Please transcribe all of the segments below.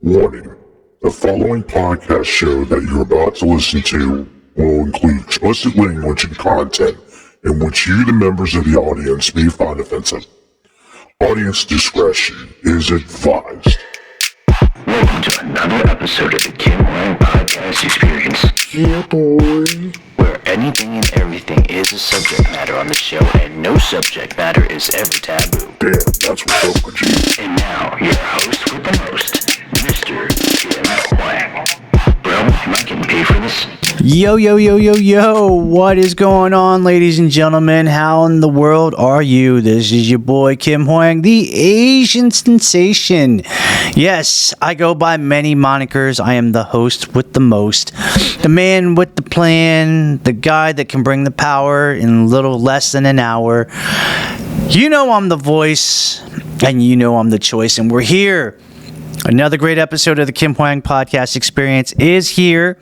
Warning: the following podcast show that you're about to listen to will include explicit language and content in which you, the members of the audience, may find offensive. Audience discretion is advised. Welcome to another episode of the Kim Hoang Podcast Experience. Yeah, boy. Where anything and everything is a subject matter on the show, and no subject matter is ever taboo. Damn, that's what's up with you. And now, your host with the most, Mr. Kim Hoang. Bro, am I getting paid for this? Yo, what is going on, ladies and gentlemen? How in the world are you? This is your boy Kim Hoang, the Asian sensation. Yes, I go by many monikers. I am the host with the most, the man with the plan, the guy that can bring the power in a little less than an hour. You know I'm the voice, and you know I'm the choice, and we're here. Another great episode of the Kim Hoang Podcast Experience is here.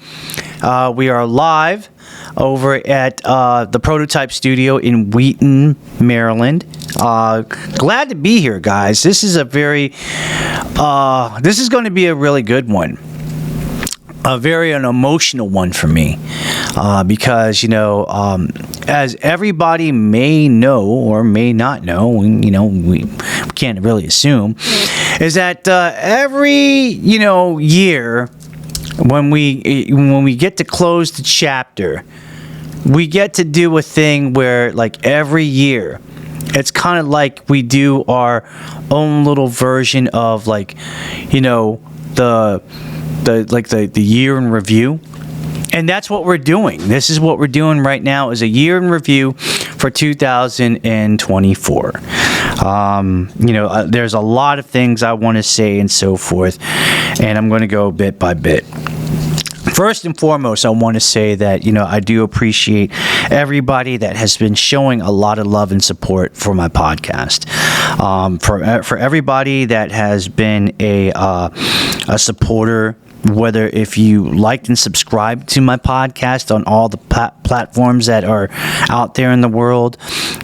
We are live over at the Prototype Studio in Wheaton, Maryland. Glad to be here, guys. This is going to be a really good one. An emotional one for me. Because, as everybody may know or may not know, we can't really assume, is that every year when we get to close the chapter, we get to do a thing where, like, every year it's kind of like we do our own little version of, like, the year in review. And that's what we're doing. This is what we're doing right now, is a year in review for 2024. There's a lot of things I want to say and so forth, and I'm going to go bit by bit. First and foremost, I want to say that, I do appreciate everybody that has been showing a lot of love and support for my podcast. For everybody that has been a supporter, whether if you liked and subscribed to my podcast on all the platforms that are out there in the world,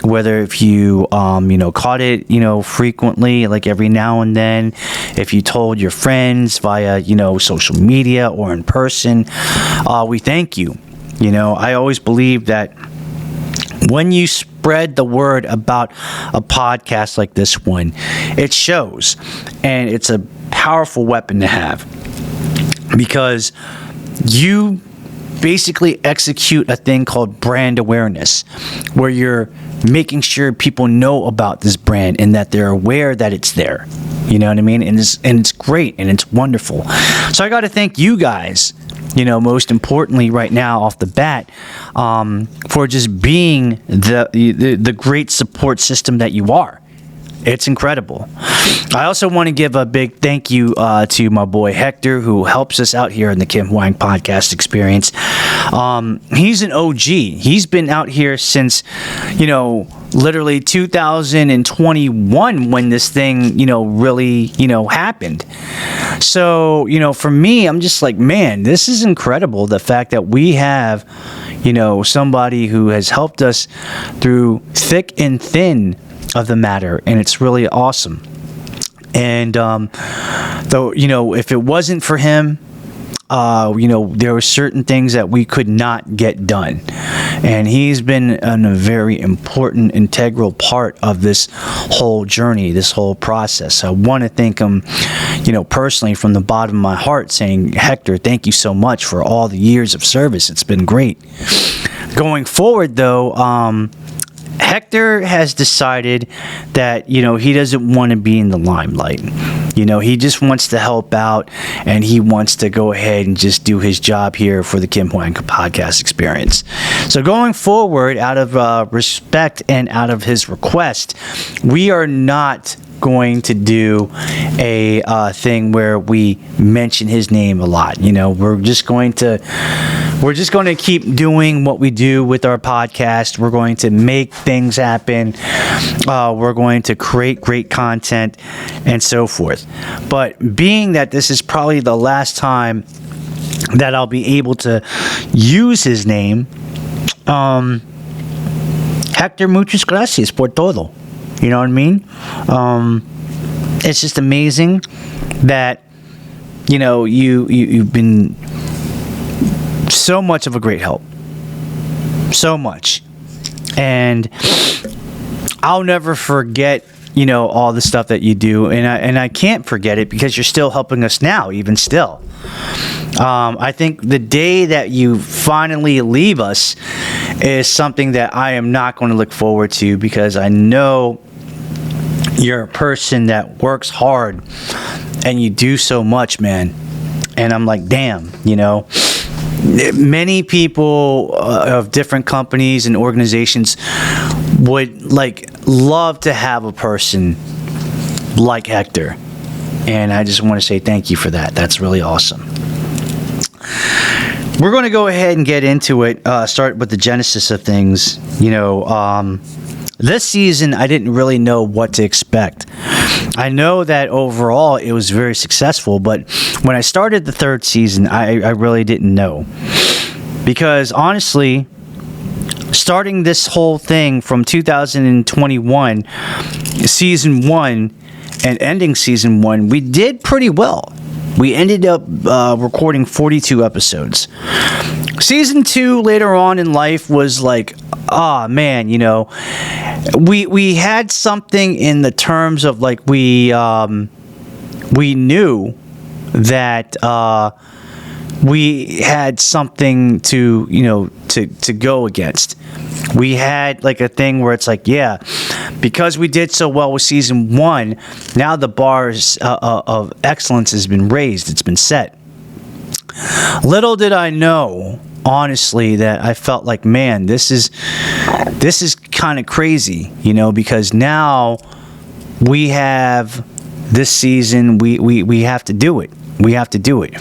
whether if you caught it frequently, like every now and then, if you told your friends via social media or in person, we thank you. I always believe that when you spread the word about a podcast like this one, it shows, and it's a powerful weapon to have. Because you basically execute a thing called brand awareness, where you're making sure people know about this brand and that they're aware that it's there. You know what I mean? And it's great and it's wonderful. So I got to thank you guys, most importantly right now off the bat, for just being the great support system that you are. It's incredible. I also want to give a big thank you to my boy Hector, who helps us out here in the Kim Hoang Podcast Experience. He's an OG. He's been out here since, literally 2021 when this thing, really, happened. So, for me, I'm just like, man, this is incredible. The fact that we have, somebody who has helped us through thick and thin of the matter, and it's really awesome. And though if it wasn't for him, there were certain things that we could not get done, and he's been a very important, integral part of this whole journey, this whole process. I want to thank him, personally from the bottom of my heart, saying, Hector, thank you so much for all the years of service. It's been great. Going forward, though, Hector has decided that, he doesn't want to be in the limelight. He just wants to help out, and he wants to go ahead and just do his job here for the Kim Hoang Podcast Experience. So going forward, out of respect and out of his request, we are not going to do a thing where we mention his name a lot. We're just going to keep doing what we do with our podcast. We're going to make things happen. We're going to create great content and so forth. But being that this is probably the last time that I'll be able to use his name, Hector, muchas gracias por todo. You know what I mean? It's just amazing that you've been so much of a great help. So much. And I'll never forget, all the stuff that you do. And I can't forget it because you're still helping us now, even still. I think the day that you finally leave us is something that I am not going to look forward to, because I know you're a person that works hard and you do so much, man. And I'm like, damn, many people of different companies and organizations would love to have a person like Hector. And I just want to say thank you for that. That's really awesome. We're going to go ahead and get into it. Start with the genesis of things. This season, I didn't really know what to expect. I know that overall it was very successful, but when I started the third season, I really didn't know. Because honestly, starting this whole thing from 2021, season 1, and ending season 1, we did pretty well. We ended up recording 42 episodes. Season 2 later on in life was like, man, we had something in the terms of we knew that we had something to go against. We had a thing where it's because we did so well with season 1, now the bar of excellence has been raised. It's been set. Little did I know, honestly, that I felt like, man, this is kind of crazy, because now we have this season. We have to do it. We have to do it.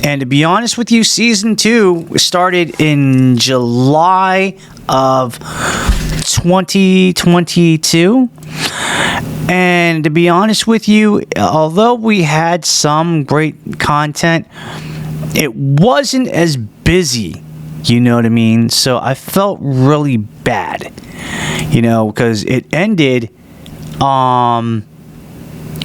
And to be honest with you, season 2 started in July of 2022. And to be honest with you, although we had some great content, it wasn't as busy, you know what I mean? So I felt really bad, because it ended,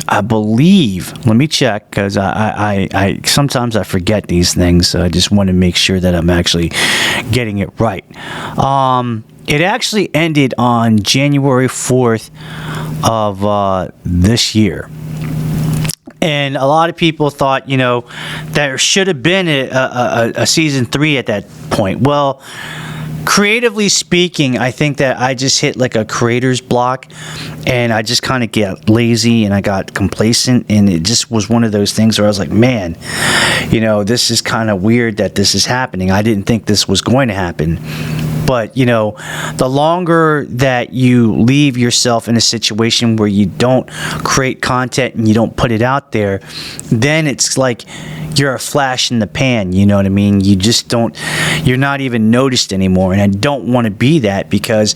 I believe, let me check, because I sometimes I forget these things, so I just want to make sure that I'm actually getting it right. It actually ended on January 4th of this year. And a lot of people thought, there should have been a season 3 at that point. Well, creatively speaking, I think that I just hit a creator's block, and I just kind of get lazy and I got complacent, and it just was one of those things where I was like, man, this is kind of weird that this is happening. I didn't think this was going to happen. But, the longer that you leave yourself in a situation where you don't create content and you don't put it out there, then it's like you're a flash in the pan, you know what I mean? You just don't, you're not even noticed anymore. And I don't want to be that, because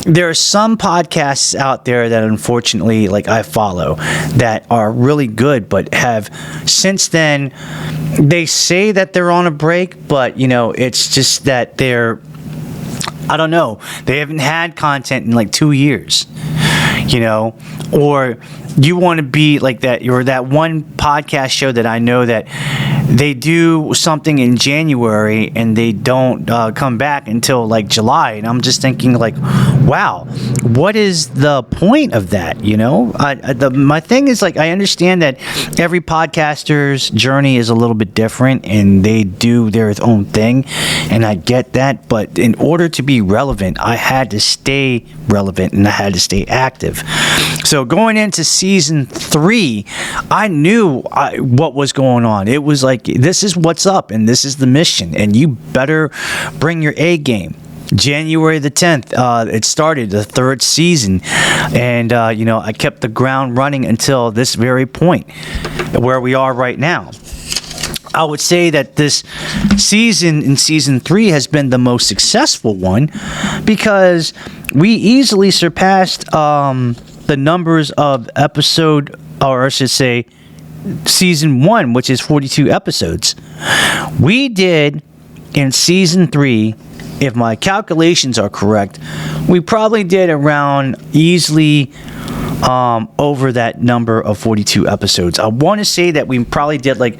there are some podcasts out there that unfortunately, I follow, that are really good, but have since then, they say that they're on a break, but, it's just that they're, I don't know, they haven't had content in 2 years, or you want to be like that. You're that one podcast show that I know that they do something in January and they don't come back until July, and I'm just thinking wow, what is the point of that? My thing is I understand that every podcaster's journey is a little bit different and they do their own thing, and I get that, but in order to be relevant, I had to stay relevant and I had to stay active. So going into season 3, I knew what was going on. It was this is what's up and this is the mission, and you better bring your A game. January the 10th, it started the third season, and I kept the ground running until this very point where we are right now. I would say that this season, in season 3, has been the most successful one, because we easily surpassed the numbers of episode, or I should say season 1, which is 42 episodes. We did in season 3, if my calculations are correct, we probably did around easily over that number of 42 episodes. I want to say that we probably did like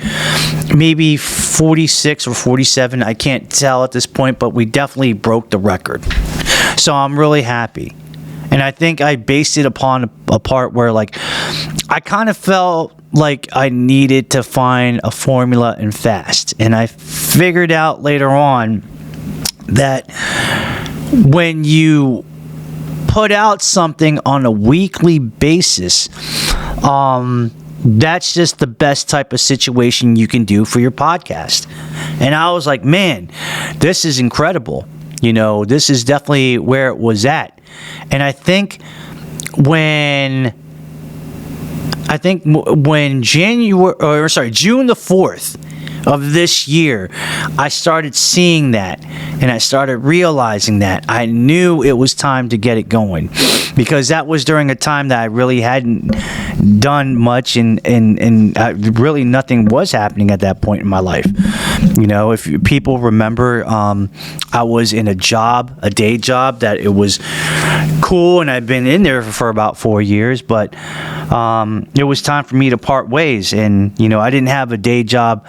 maybe 46 or 47. I can't tell at this point, but we definitely broke the record. So I'm really happy. And I think I based it upon a part where, like, I kind of felt like I needed to find a formula and fast. And I figured out later on that when you put out something on a weekly basis, that's just the best type of situation you can do for your podcast. And I was like, man, this is incredible. You know, this is definitely where it was at. And I think when June the 4th of this year, I started seeing that, and I started realizing that I knew it was time to get it going, because that was during a time that I really hadn't done much, and really nothing was happening at that point in my life. You know, if people remember, I was in a day job that it was cool, and I've been in there for about 4 years, but it was time for me to part ways. And, you know, I didn't have a day job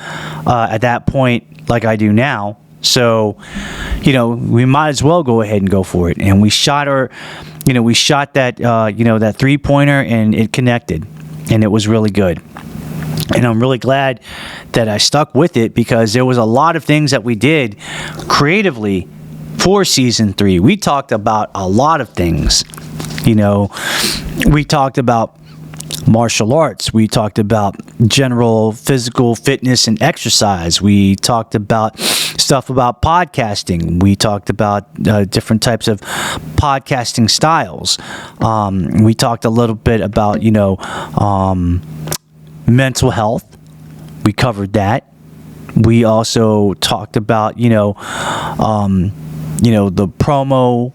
at that point like I do now. So, you know, we might as well go ahead and go for it. And we shot that, that 3-pointer, and it connected, and it was really good. And I'm really glad that I stuck with it, because there was a lot of things that we did creatively for season 3. We talked about a lot of things. You know, we talked about martial arts. We talked about general physical fitness and exercise. We talked about stuff about podcasting. We talked about different types of podcasting styles. We talked a little bit about, mental health. We covered that. We also talked about, the promo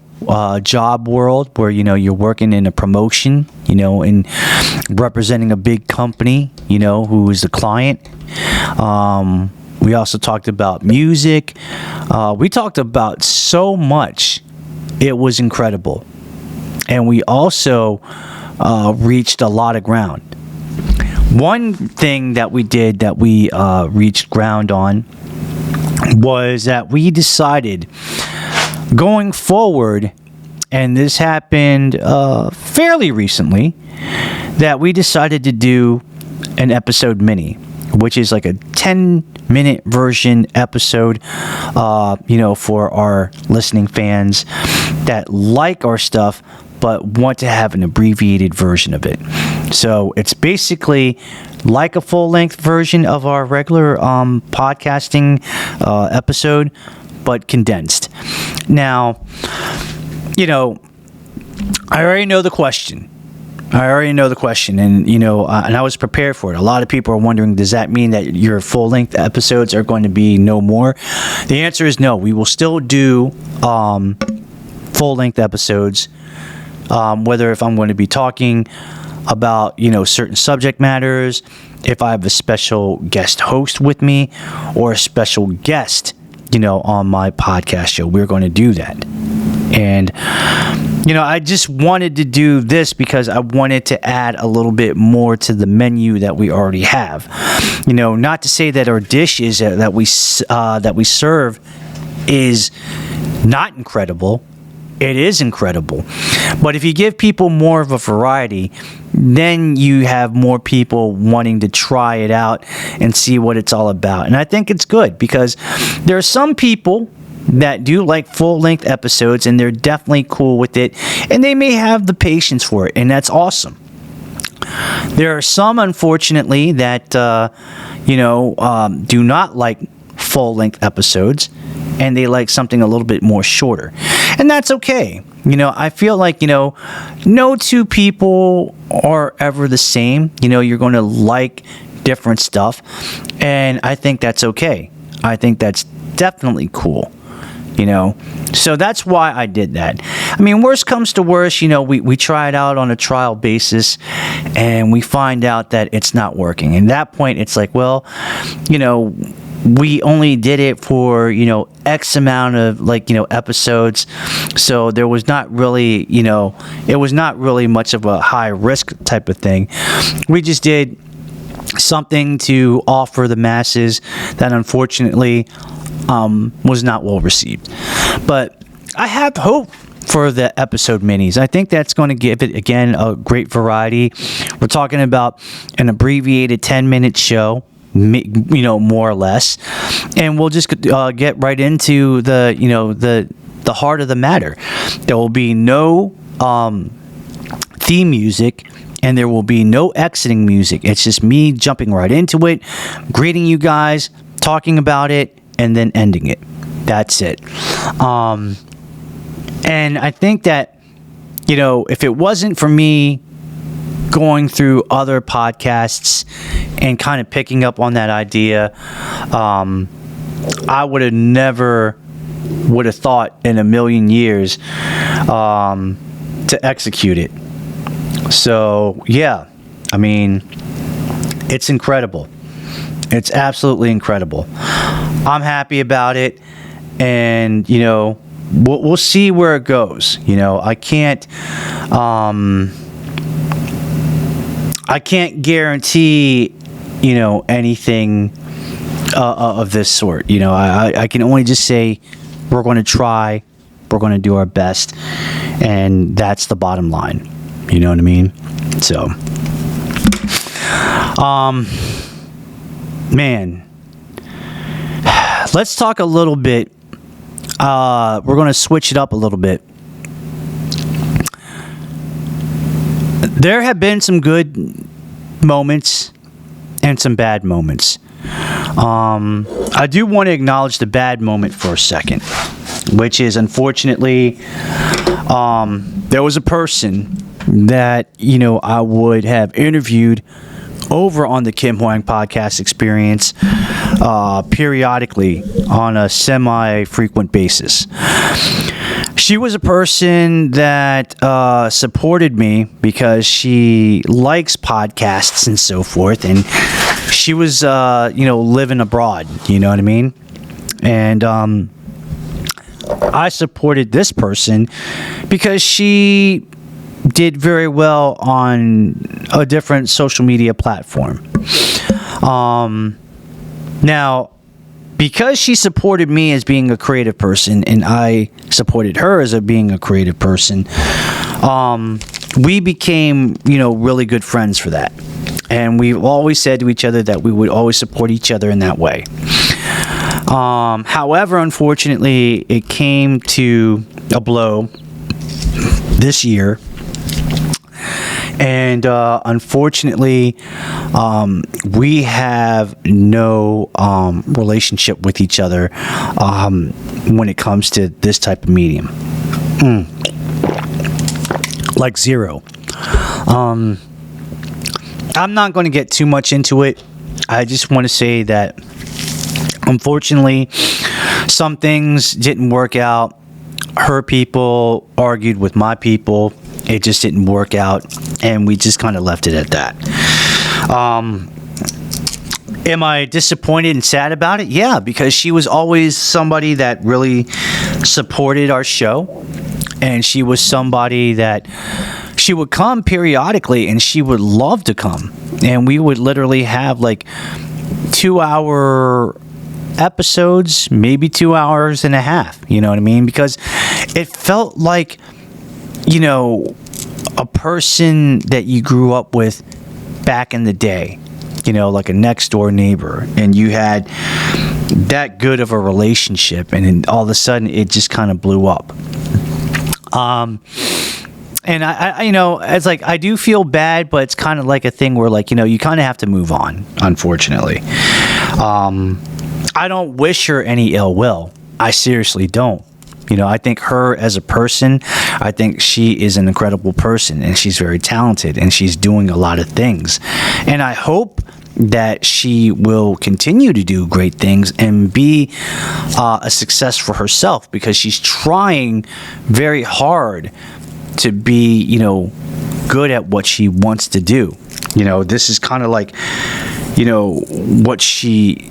job world, where, you're working in a promotion, and representing a big company, who is the client. We also talked about music. We talked about so much. It was incredible. And we also reached a lot of ground. One thing that we did that we reached ground on was that we decided going forward, and this happened fairly recently, that we decided to do an episode mini, which is like a 10-minute version episode, for our listening fans that like our stuff but want to have an abbreviated version of it. So it's basically like a full-length version of our regular podcasting episode, but condensed. Now, I already know the question. And I was prepared for it. A lot of people are wondering, does that mean that your full-length episodes are going to be no more? The answer is no. We will still do full-length episodes, whether if I'm going to be talking about, certain subject matters, if I have a special guest host with me, or a special guest, on my podcast show, we're going to do that. And, I just wanted to do this because I wanted to add a little bit more to the menu that we already have. Not to say that our dishes that we serve is not incredible. It is incredible. But if you give people more of a variety, then you have more people wanting to try it out and see what it's all about. And I think it's good, because there are some people that do like full-length episodes, and they're definitely cool with it, and they may have the patience for it, and that's awesome. There are some, unfortunately, that do not like full-length episodes, and they like something a little bit more shorter, and that's okay. I feel like no two people are ever the same. You're going to like different stuff, and I think that's okay. I think that's definitely cool. So that's why I did that. I mean, worst comes to worst, we try it out on a trial basis, and we find out that it's not working. And at that point, it's like, well, we only did it for, X amount of episodes. So there was not really, it was not really much of a high risk type of thing. We just did something to offer the masses that unfortunately was not well received. But I have hope for the episode minis. I think that's going to give it, again, a great variety. We're talking about an abbreviated 10-minute show, more or less, and we'll just get right into the heart of the matter. There will be no theme music, and there will be no exiting music. It's just me jumping right into it, greeting you guys, talking about it, and then ending it. That's it. And I think that, if it wasn't for me going through other podcasts and kind of picking up on that idea, I would have never thought in a million years to execute it. So, yeah, I mean, it's incredible. It's absolutely incredible. I'm happy about it, and, we'll see where it goes. I can't guarantee, anything of this sort. I can only just say we're going to try, we're going to do our best, and that's the bottom line. You know what I mean? So, man, let's talk a little bit. We're going to switch it up a little bit. There have been some good moments and some bad moments. I do want to acknowledge the bad moment for a second, which is, unfortunately, there was a person that, I would have interviewed over on the Kim Hoang Podcast Experience periodically on a semi-frequent basis. She was a person that supported me because she likes podcasts and so forth, and she was, living abroad, you know what I mean? And I supported this person because she did very well on a different social media platform. Now, because she supported me as being a creative person and I supported her as being a creative person, we became, really good friends for that. And we've always said to each other that we would always support each other in that way. However, unfortunately, it came to a blow this year. And unfortunately, we have no relationship with each other when it comes to this type of medium. Like zero. I'm not going to get too much into it. I just want to say that, unfortunately, some things didn't work out. Her people argued with my people. It just didn't work out, and we just kind of left it at that. Am I disappointed and sad about it? Yeah, because she was always somebody that really supported our show, and she was somebody that she would come periodically, and she would love to come, and we would literally have like 2-hour episodes, maybe 2 hours and a half, you know what I mean? Because it felt like, a person that you grew up with back in the day, like a next door neighbor, and you had that good of a relationship, and then all of a sudden it just kind of blew up. And I it's like, I do feel bad, but it's kind of like a thing where, like, you kind of have to move on, unfortunately. I don't wish her any ill will. I seriously don't. I think her as a person, I think she is an incredible person, and she's very talented, and she's doing a lot of things. And I hope that she will continue to do great things and be a success for herself, because she's trying very hard to be, good at what she wants to do. This is kind of like, what she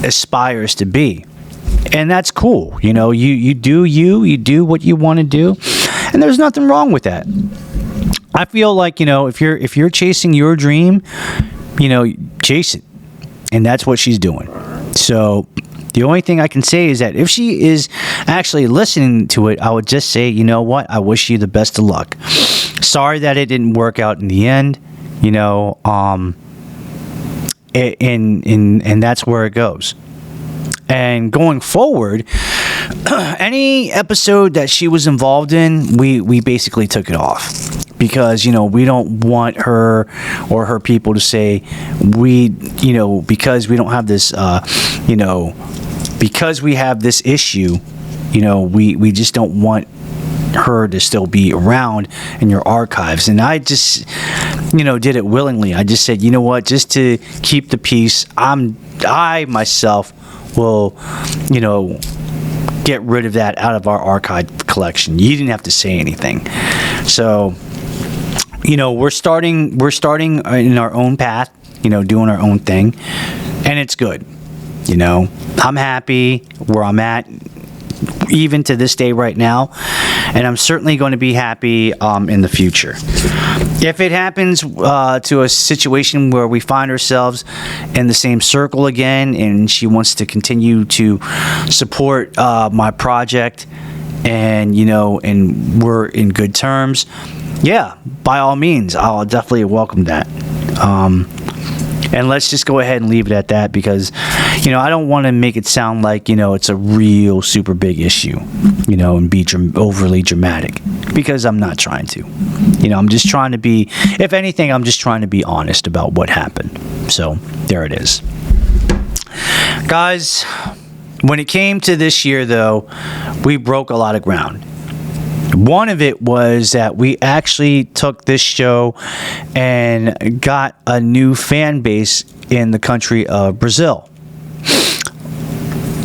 aspires to be. And that's cool. You know, you do what you want to do, and there's nothing wrong with that. I feel like, you know, if you're chasing your dream, you know, chase it. And that's what she's doing. So the only thing I can say is that if she is actually listening to it, I would just say, you know what? I wish you the best of luck. Sorry that it didn't work out in the end, you know, and that's where it goes. And going forward, any episode that she was involved in, we basically took it off. Because, you know, we don't want her or her people to say, because we don't have this, because we have this issue, you know, we just don't want her to still be around in your archives. And I just, you know, did it willingly. I just said, you know what, just to keep the peace, I myself will, you know, get rid of that out of our archive collection. You didn't have to say anything. So, you know, we're starting in our own path, you know, doing our own thing, and it's good. You know, I'm happy where I'm at, even to this day right now, and I'm certainly going to be happy in the future. If it happens to a situation where we find ourselves in the same circle again, and she wants to continue to support my project, and, you know, and we're in good terms, yeah, by all means, I'll definitely welcome that. And let's just go ahead and leave it at that, because, you know, I don't want to make it sound like, you know, it's a real super big issue, you know, and be overly dramatic, because I'm not trying to. You know, I'm just trying to be, if anything, I'm just trying to be honest about what happened. So there it is. Guys, when it came to this year, though, we broke a lot of ground. One of it was that we actually took this show and got a new fan base in the country of Brazil.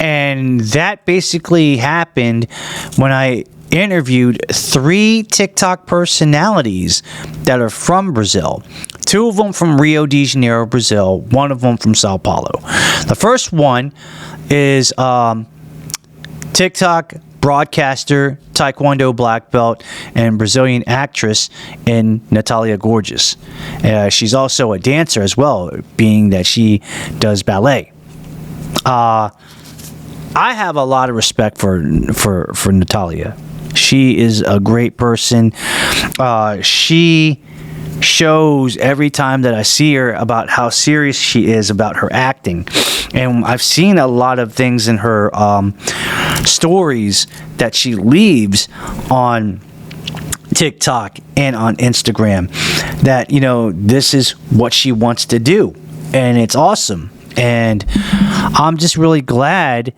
And that basically happened when I interviewed 3 TikTok personalities that are from Brazil. 2 of them from Rio de Janeiro, Brazil. 1 of them from Sao Paulo. The first one is TikTok broadcaster, Taekwondo black belt, and Brazilian actress in Natalia Gorgeous. She's also a dancer as well, being that she does ballet. I have a lot of respect for Natalia. She is a great person. She shows every time that I see her about how serious she is about her acting. And I've seen a lot of things in her stories that she leaves on TikTok and on Instagram that, you know, this is what she wants to do. And it's awesome. And I'm just really glad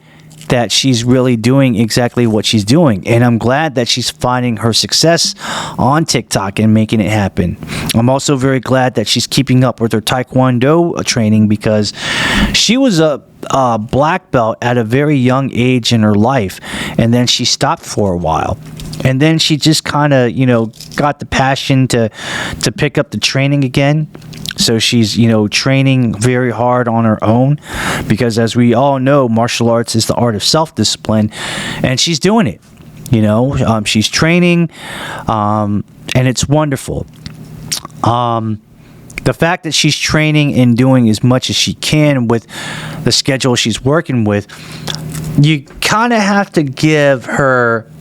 that she's really doing exactly what she's doing. And I'm glad that she's finding her success on TikTok and making it happen. I'm also very glad that she's keeping up with her Taekwondo training, because she was a black belt at a very young age in her life, and then she stopped for a while. And then she just kind of, you know, got the passion to pick up the training again. So she's, you know, training very hard on her own, because as we all know, martial arts is the art of self-discipline, and she's doing it. You know, she's training, and it's wonderful. The fact that she's training and doing as much as she can with the schedule she's working with, you kind of have to give her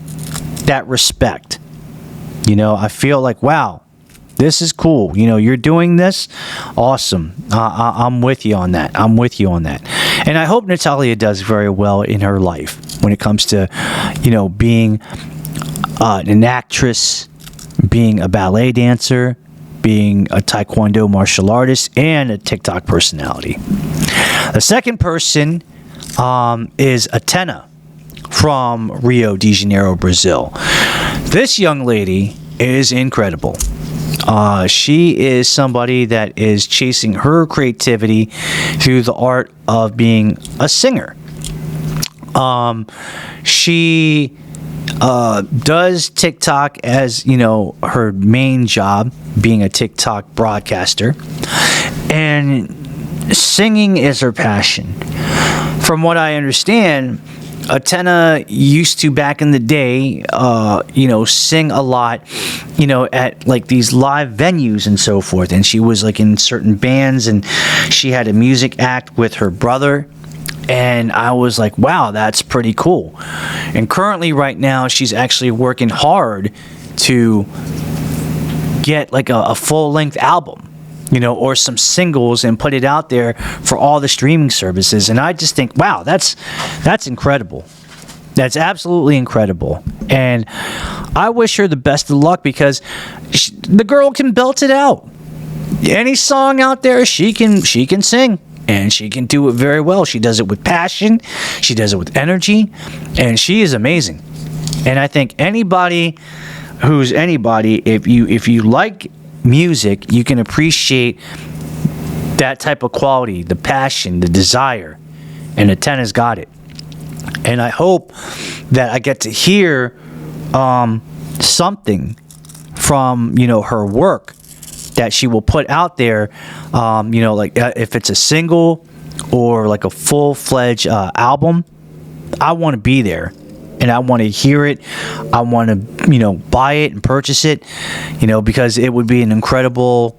that respect. You know, I feel like, wow, this is cool. You know, you're doing this. Awesome. I'm with you on that. And I hope Natalia does very well in her life when it comes to, you know, being an actress, being a ballet dancer, being a Taekwondo martial artist, and a TikTok personality. The second person is Atena from Rio de Janeiro, Brazil. This young lady is incredible. She is somebody that is chasing her creativity through the art of being a singer. She does TikTok as, you know, her main job, being a TikTok broadcaster, and singing is her passion. from what I understand, Atena used to, back in the day, sing a lot, at like these live venues and so forth. And she was like in certain bands, and she had a music act with her brother. And I was like, wow, that's pretty cool. And currently, right now, she's actually working hard to get like a full-length album, or some singles, and put it out there for all the streaming services. And I just think, wow, that's incredible. That's absolutely incredible. And I wish her the best of luck, because the girl can belt it out. Any song out there, she can sing. And she can do it very well. She does it with passion. She does it with energy. And she is amazing. And I think anybody, if you like music, you can appreciate that type of quality, the passion, the desire. And Atena's got it. And I hope that I get to hear something from, her work that she will put out there, if it's a single or like a full-fledged album. I want to be there, and I want to hear it. I want to, buy it and purchase it, because it would be an incredible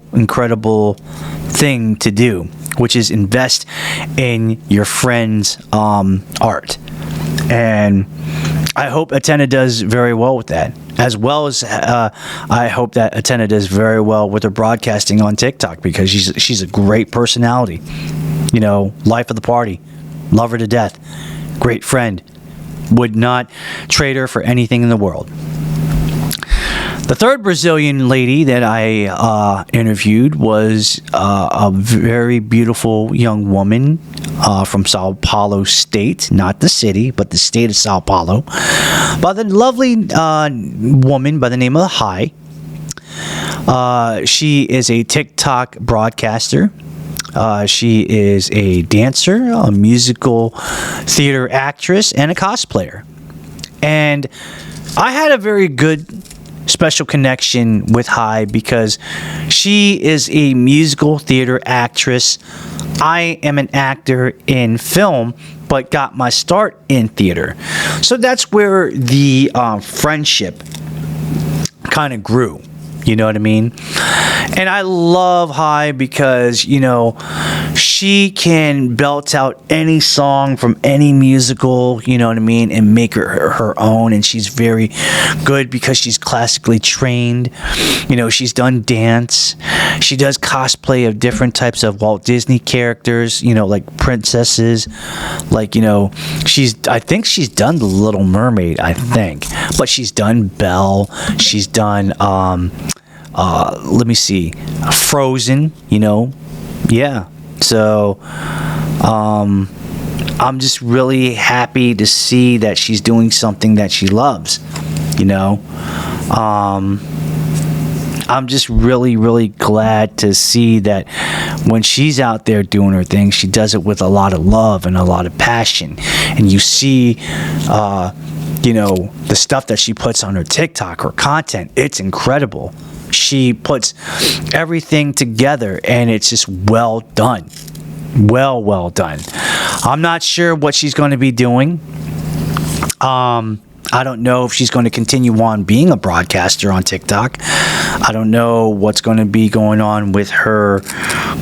thing to do, which is invest in your friend's art. And I hope Atena does very well with that, as well as I hope that Atena does very well with her broadcasting on TikTok, because she's a great personality. Life of the party, love her to death, great friend, would not trade her for anything in the world. The third Brazilian lady that I interviewed was a very beautiful young woman from Sao Paulo state, not the city, but the state of Sao Paulo, by the lovely woman by the name of Hai. She is a TikTok broadcaster. She is a dancer, a musical theater actress, and a cosplayer. And I had a very good special connection with Hai, because she is a musical theater actress. I am an actor in film, but got my start in theater. So that's where the friendship kind of grew. You know what I mean? And I love Hai because, she can belt out any song from any musical, you know what I mean, and make her own. And she's very good because she's classically trained. She's done dance. She does cosplay of different types of Walt Disney characters, like princesses. I think she's done The Little Mermaid, but she's done Belle. She's done, Frozen, yeah. So, I'm just really happy to see that she's doing something that she loves, I'm just really, really glad to see that when she's out there doing her thing, she does it with a lot of love and a lot of passion. And you see, the stuff that she puts on her TikTok, her content, it's incredible. She puts everything together, and it's just well done. Well done. I'm not sure what she's going to be doing. I don't know if she's going to continue on being a broadcaster on TikTok. I don't know what's going to be going on with her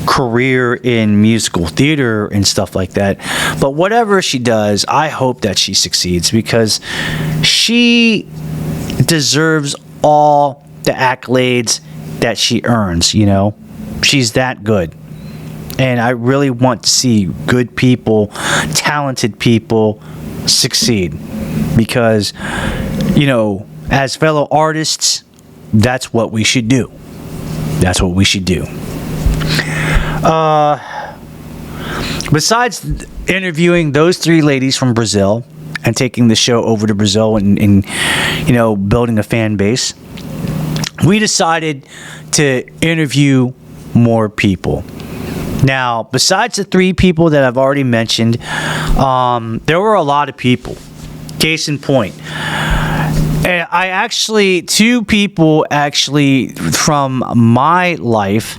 career in musical theater and stuff like that. But whatever she does, I hope that she succeeds, because she deserves all the accolades that she earns. She's that good. And I really want to see good people, talented people succeed, because as fellow artists, that's what we should do. Besides interviewing those three ladies from Brazil and taking the show over to Brazil and building a fan base, we decided to interview more people. Now, besides the three people that I've already mentioned, there were a lot of people. Case in point, two people from my life,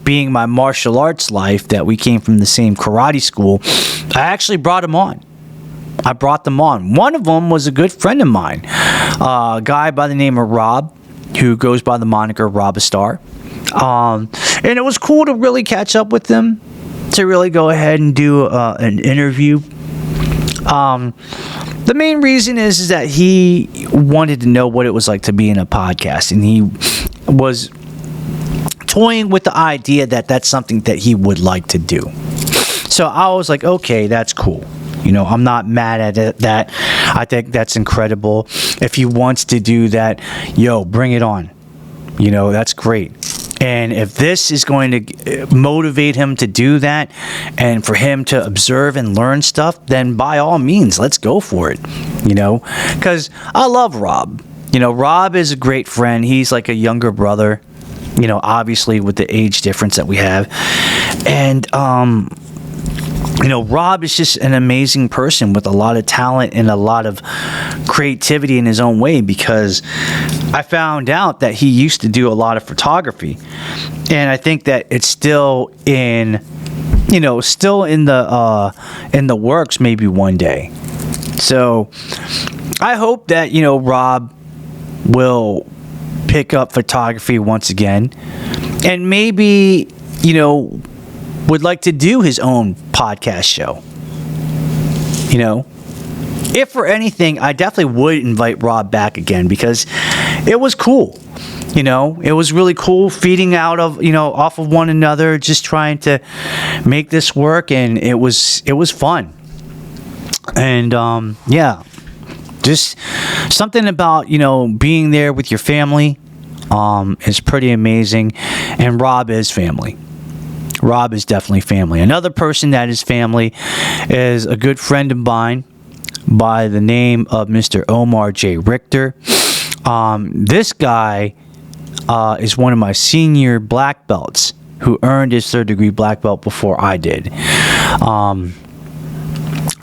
being my martial arts life, that we came from the same karate school, I actually brought them on. I brought them on. One of them was a good friend of mine, a guy by the name of Rob, who goes by the moniker Robastar. And it was cool to really catch up with them, to really go ahead and do an interview. The main reason is that he wanted to know what it was like to be in a podcast, and he was toying with the idea that that's something that he would like to do. So I was like, okay, that's cool. You know, I'm not mad at it, that. I think that's incredible. If he wants to do that, yo, bring it on. You know, that's great. And if this is going to motivate him to do that and for him to observe and learn stuff, then by all means, let's go for it. You know, because I love Rob. You know, Rob is a great friend. He's like a younger brother, you know, obviously with the age difference that we have. And, you know, Rob is just an amazing person with a lot of talent and a lot of creativity in his own way, because I found out that he used to do a lot of photography, and I think that it's still in the works, maybe one day. So I hope that, you know, Rob will pick up photography once again, and maybe, you know, would like to do his own podcast show. You know, if for anything, I definitely would invite Rob back again, because it was cool. You know, it was really cool feeding out of, you know, off of one another, just trying to make this work, and it was fun. And yeah, just something about, you know, being there with your family is pretty amazing, and Rob is family. Rob is definitely family. Another person that is family is a good friend of mine by the name of Mr. Omar J. Richter. This guy is one of my senior black belts who earned his third degree black belt before I did.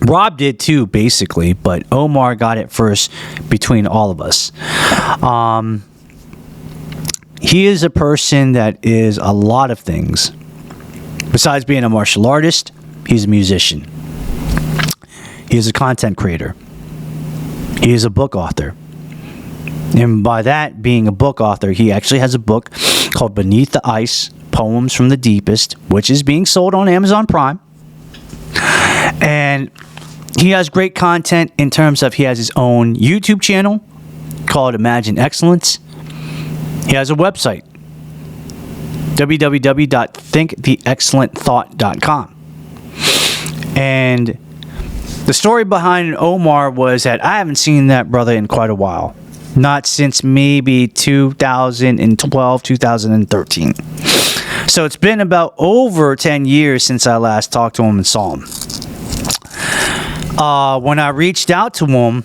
Rob did too, basically, but Omar got it first between all of us. He is a person that is a lot of things. Besides being a martial artist, he's a musician. He is a content creator. He is a book author. And by that, being a book author, he actually has a book called Beneath the Ice, Poems from the Deepest, which is being sold on Amazon Prime. And he has great content in terms of, he has his own YouTube channel called Imagine Excellence. He has a website, www.thinktheexcellentthought.com. And the story behind Omar was that I haven't seen that brother in quite a while. Not since maybe 2012, 2013. So it's been about over 10 years since I last talked to him and saw him. When I reached out to him,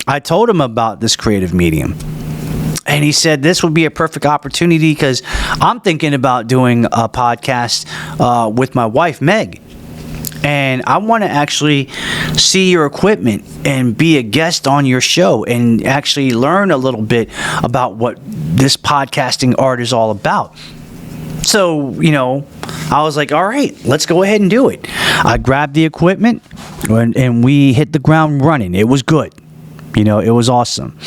I told him about this creative medium. And he said this would be a perfect opportunity, because I'm thinking about doing a podcast with my wife, Meg. And I want to actually see your equipment and be a guest on your show and actually learn a little bit about what this podcasting art is all about. So, you know, I was like, all right, let's go ahead and do it. I grabbed the equipment and we hit the ground running. It was good. You know, it was awesome.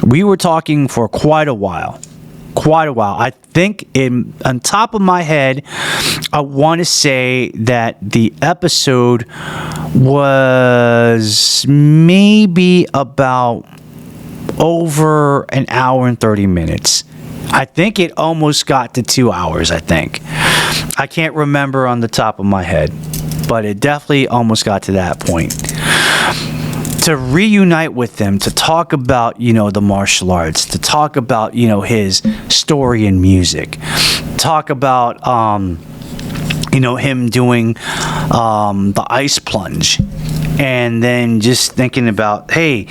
We were talking for quite a while. I think on top of my head, I want to say that the episode was maybe about over an hour and 30 minutes. I think it almost got to 2 hours, I think. I can't remember on the top of my head, but it definitely almost got to that point. To reunite with them, to talk about, you know, the martial arts, to talk about, you know, his story in music, talk about, you know, him doing the ice plunge, and then just thinking about, hey,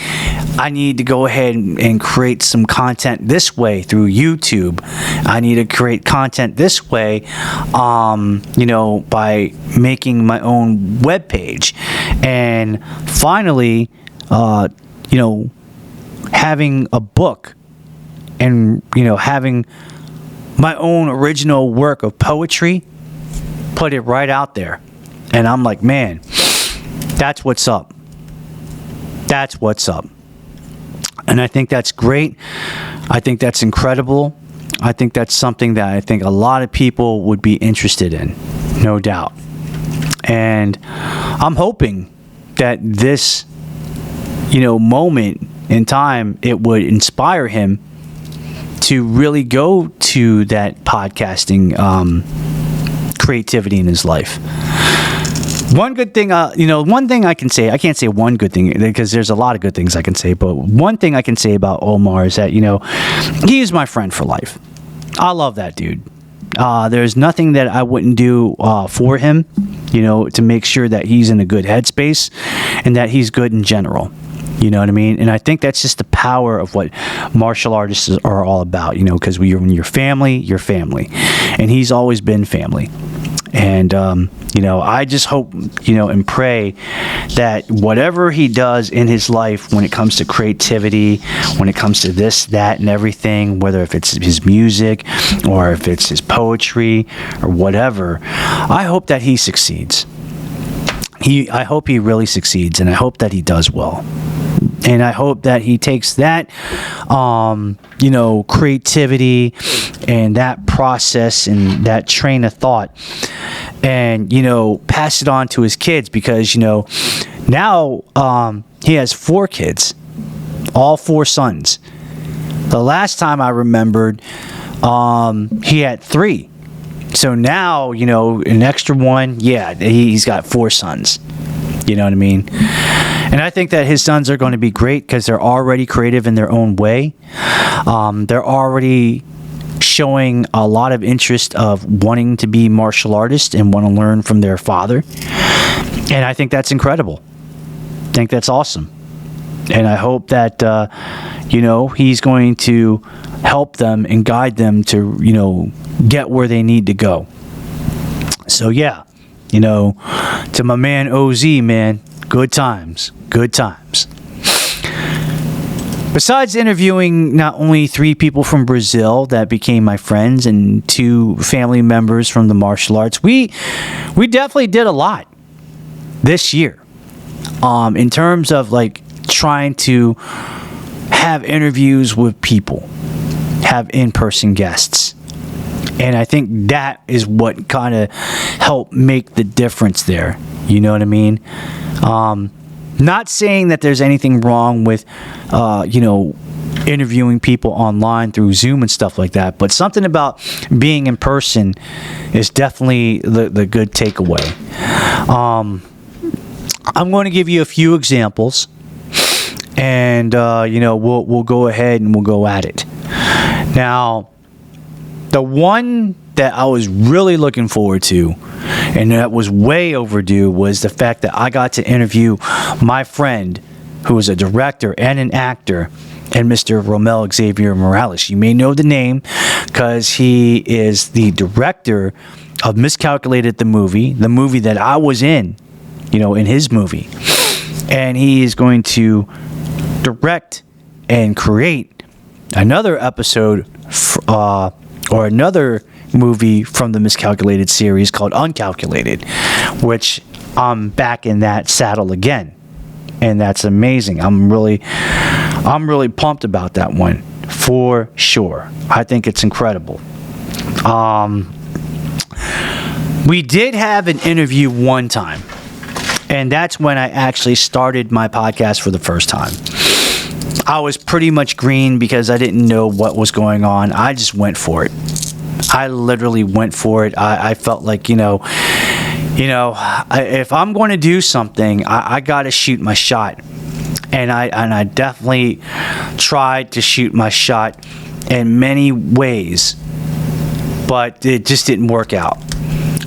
I need to go ahead and create some content this way through YouTube. I need to create content this way, you know, by making my own webpage. And finally, you know, having a book and, you know, having my own original work of poetry, put it right out there. And I'm like, man, That's what's up. That's what's up. And I think that's great. I think that's incredible. I think that's something that I think a lot of people would be interested in, no doubt. And I'm hoping that this, moment in time, it would inspire him to really go to that podcasting creativity in his life. One good thing, one thing I can say, I can't say one good thing because there's a lot of good things I can say, but one thing I can say about Omar is that, he is my friend for life. I love that dude. There's nothing that I wouldn't do for him, to make sure that he's in a good headspace and that he's good in general. You know what I mean? And I think that's just the power of what martial artists are all about, because when you're family, you're family. And he's always been family. And, I just hope, and pray that whatever he does in his life when it comes to creativity, when it comes to this, that, and everything, whether if it's his music or if it's his poetry or whatever, I hope that he succeeds. I hope he really succeeds, and I hope that he does well. And I hope that he takes that, creativity and that process and that train of thought and, pass it on to his kids because, now he has 4 kids, all 4 sons. The last time I remembered, he had 3. So now, an extra one, he's got 4 sons. You know what I mean? And I think that his sons are going to be great because they're already creative in their own way. They're already showing a lot of interest of wanting to be martial artists and want to learn from their father. And I think that's incredible. I think that's awesome. And I hope that, he's going to help them and guide them to, get where they need to go. So, to my man OZ, man, good times. Good times. Besides interviewing not only 3 people from Brazil that became my friends and 2 family members from the martial arts, we definitely did a lot this year. In terms of trying to have interviews with people, have in-person guests. And I think that is what kind of helped make the difference there. You know what I mean? Not saying that there's anything wrong with, interviewing people online through Zoom and stuff like that. But something about being in person is definitely the good takeaway. I'm going to give you a few examples. And, we'll go ahead and we'll go at it. Now, the one that I was really looking forward to, and that was way overdue, was the fact that I got to interview my friend, who is a director and an actor, and Mr. Romel Xavier Morales. You may know the name because he is the director of Miscalculated, the movie that I was in, in his movie. And he is going to direct and create another episode or another movie from the Miscalculated series called Uncalculated, which I'm back in that saddle again, and that's amazing. I'm really pumped about that one for sure. I think it's incredible. We did have an interview one time, and that's when I actually started my podcast for the first time. I was pretty much green because I didn't know what was going on. I just went for it. I literally went for it. I felt like, if I'm going to do something, I got to shoot my shot. And I definitely tried to shoot my shot in many ways, but it just didn't work out.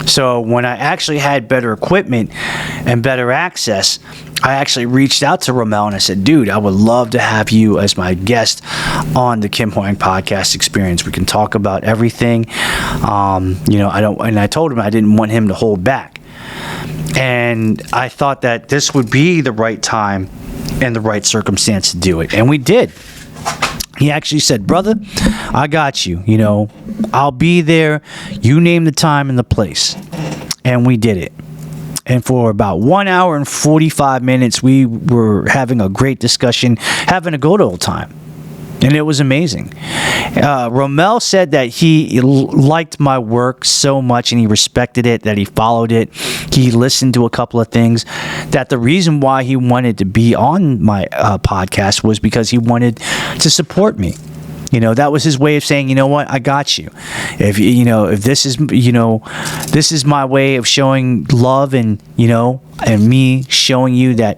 So when I actually had better equipment and better access, I actually reached out to Romel and I said, dude, I would love to have you as my guest on the Kim Hoang Podcast Experience. We can talk about everything. I told him I didn't want him to hold back. And I thought that this would be the right time and the right circumstance to do it. And we did. He actually said, brother, I got you. I'll be there. You name the time and the place. And we did it. And for about 1 hour and 45 minutes, we were having a great discussion, having a good old time. And it was amazing. Romel said that he liked my work so much and he respected it, that he followed it. He listened to a couple of things. That the reason why he wanted to be on my podcast was because he wanted to support me. You know, that was his way of saying, you know what, I got you. If if this is my way of showing love and me showing you that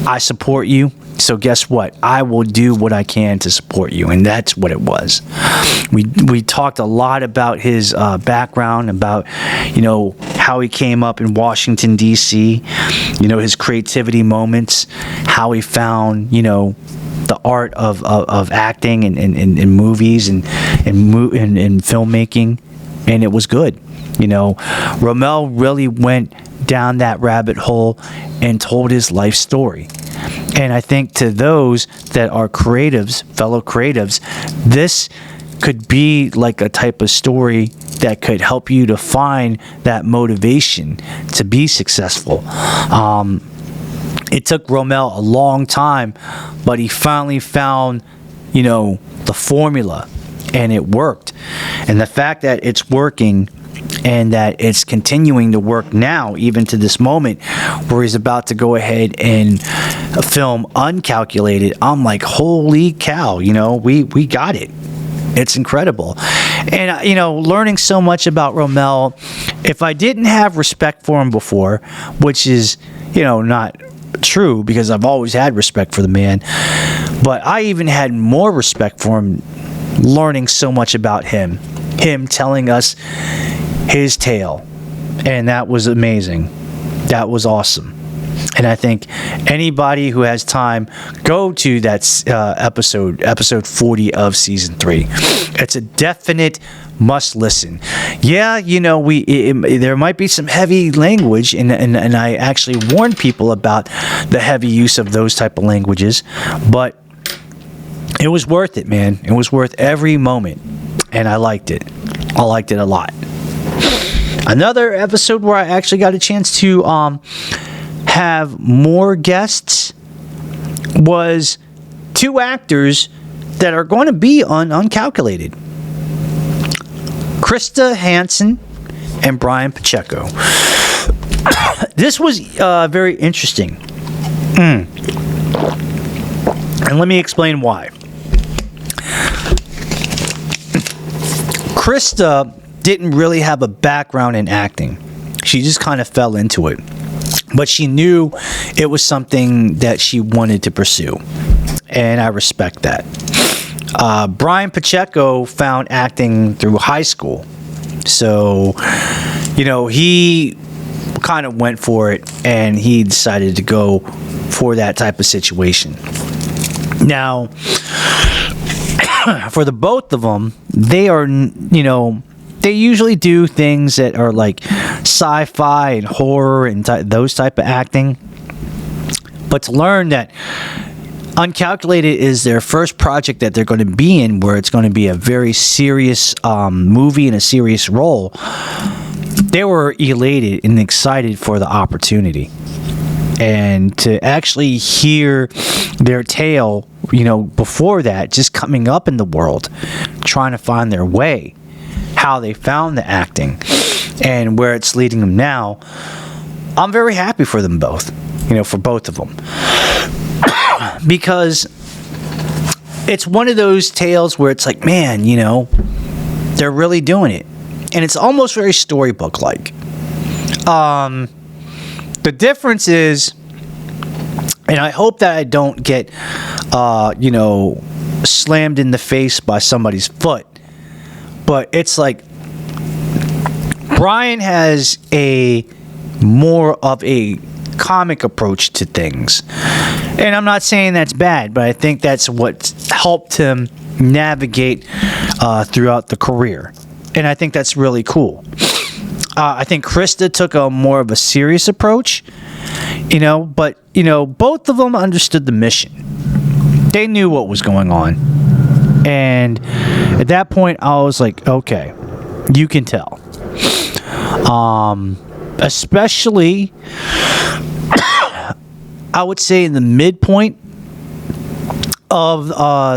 I support you. So guess what? I will do what I can to support you, and that's what it was. We talked a lot about his background, about how he came up in Washington D.C. His creativity moments, how he found the art of acting and movies and filmmaking, and it was good. Romel really went down that rabbit hole and told his life story. And I think to those that are creatives, fellow creatives, this could be like a type of story that could help you to find that motivation to be successful. It took Romel a long time, but he finally found, the formula, and it worked. And the fact that it's working and that it's continuing to work now, even to this moment, where he's about to go ahead and film Uncalculated, I'm like, holy cow, we got it. It's incredible. And, learning so much about Romel, if I didn't have respect for him before, which is, not true, because I've always had respect for the man, but I even had more respect for him learning so much about him telling us his tale, and that was amazing. That was awesome. And I think anybody who has time, go to that episode 40 of season 3. It's a definite must listen. Yeah, there might be some heavy language, and I actually warned people about the heavy use of those type of languages, but it was worth it, man. It was worth every moment, and I liked it. I liked it a lot. Another episode where I actually got a chance to have more guests was 2 actors that are going to be on Uncalculated. Krista Hansen and Brian Pacheco. This was very interesting. And let me explain why. Krista didn't really have a background in acting. She just kind of fell into it. But she knew it was something that she wanted to pursue. And I respect that. Brian Pacheco found acting through high school. So, he kind of went for it, and he decided to go for that type of situation. Now, for the both of them, they are, they usually do things that are like sci-fi and horror and those type of acting. But to learn that Uncalculated is their first project that they're going to be in, where it's going to be a very serious movie and a serious role, they were elated and excited for the opportunity. And to actually hear their tale, before that, just coming up in the world, trying to find their way, how they found the acting, and where it's leading them now, I'm very happy for them both, for both of them. Because it's one of those tales where it's like, man, they're really doing it. And it's almost very storybook-like. The difference is, and I hope that I don't get, slammed in the face by somebody's foot, but it's like Brian has a more of a comic approach to things. And I'm not saying that's bad, but I think that's what helped him navigate throughout the career. And I think that's really cool. I think Krista took a more of a serious approach, but, both of them understood the mission. They knew what was going on. And at that point, I was like, okay, you can tell. especially, I would say in the midpoint of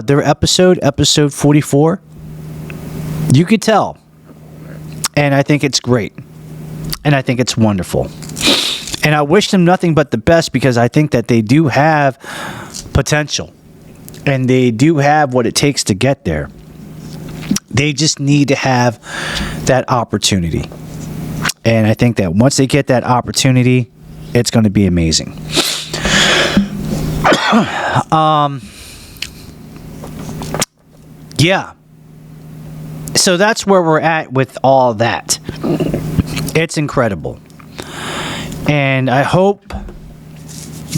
their episode 44. You could tell. And I think it's great. And I think it's wonderful. And I wish them nothing but the best, because I think that they do have potential. And they do have what it takes to get there. They just need to have that opportunity. And I think that once they get that opportunity, it's going to be amazing. Yeah. So that's where we're at with all that. It's incredible. And I hope